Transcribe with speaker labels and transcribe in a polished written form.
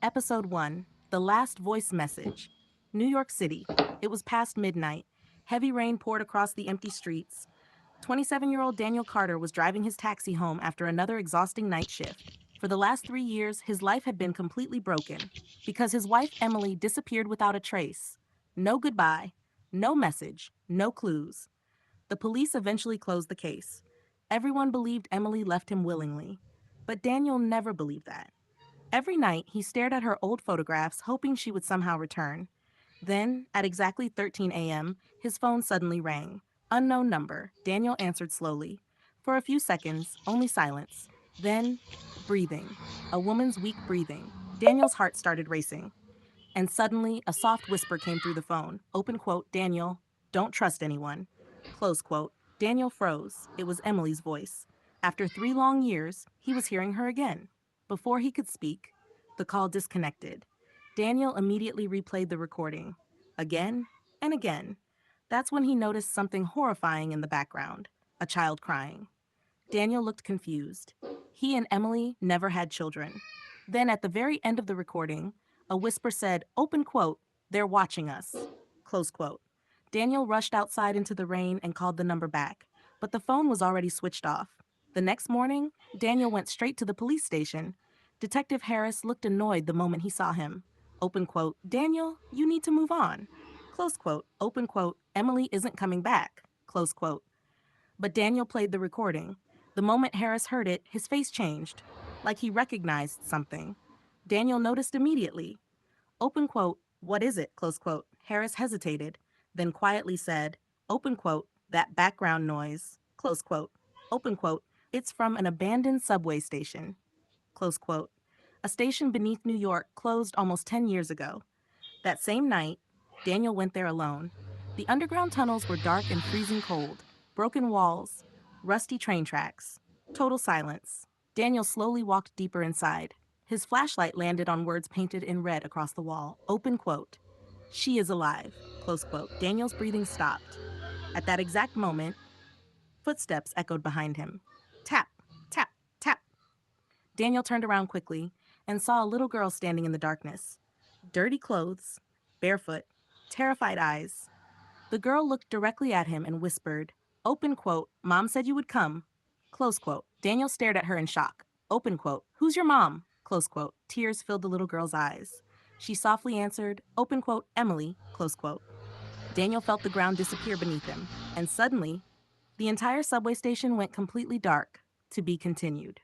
Speaker 1: Episode 1 The Last Voice Message. New York City. It was past midnight. Heavy rain poured across the empty streets. 27-year-old Daniel Carter was driving his taxi home after another exhausting night shift. For the last 3 years, his life had been completely broken because his wife Emily disappeared without a trace. No goodbye, no message, no clues. The police eventually closed the case. Everyone believed Emily left him willingly, but Daniel never believed that. Every night, he stared at her old photographs, hoping she would somehow return. Then, at exactly 13 a.m., his phone suddenly rang. Unknown number. Daniel answered slowly. For a few seconds, only silence. Then, breathing. A woman's weak breathing. Daniel's heart started racing. And suddenly, a soft whisper came through the phone. Open quote, Daniel, don't trust anyone. Close quote. Daniel froze. It was Emily's voice. After 3 long years, he was hearing her again. Before he could speak, the call disconnected. Daniel immediately replayed the recording. Again and again. That's when he noticed something horrifying in the background. A child crying. Daniel looked confused. He and Emily never had children. Then, at the very end of the recording, a whisper said, open quote, they're watching us. Close quote. Daniel rushed outside into the rain and called the number back, but the phone was already switched off. The next morning, Daniel went straight to the police station. Detective Harris looked annoyed the moment he saw him. Open quote, Daniel, you need to move on. Close quote, open quote, Emily isn't coming back. Close quote. But Daniel played the recording. The moment Harris heard it, his face changed, like he recognized something. Daniel noticed immediately. Open quote, what is it? Close quote. Harris hesitated, then quietly said, open quote, that background noise. Close quote. Open quote, it's from an abandoned subway station. Close quote. A station beneath New York closed almost 10 years ago. That same night, Daniel went there alone. The underground tunnels were dark and freezing cold. Broken walls, rusty train tracks, total silence. Daniel slowly walked deeper inside. His flashlight landed on words painted in red across the wall. Open quote. She is alive. Close quote. Daniel's breathing stopped. At that exact moment, footsteps echoed behind him. Tap, tap, tap. Daniel turned around quickly and saw a little girl standing in the darkness. Dirty clothes, barefoot, terrified eyes. The girl looked directly at him and whispered, open quote, Mom said you would come. Close quote. Daniel stared at her in shock. Open quote, who's your mom? Close quote. Tears filled the little girl's eyes. She softly answered, open quote, Emily, close quote. Daniel felt the ground disappear beneath him, and suddenly, the entire subway station went completely dark. To be continued.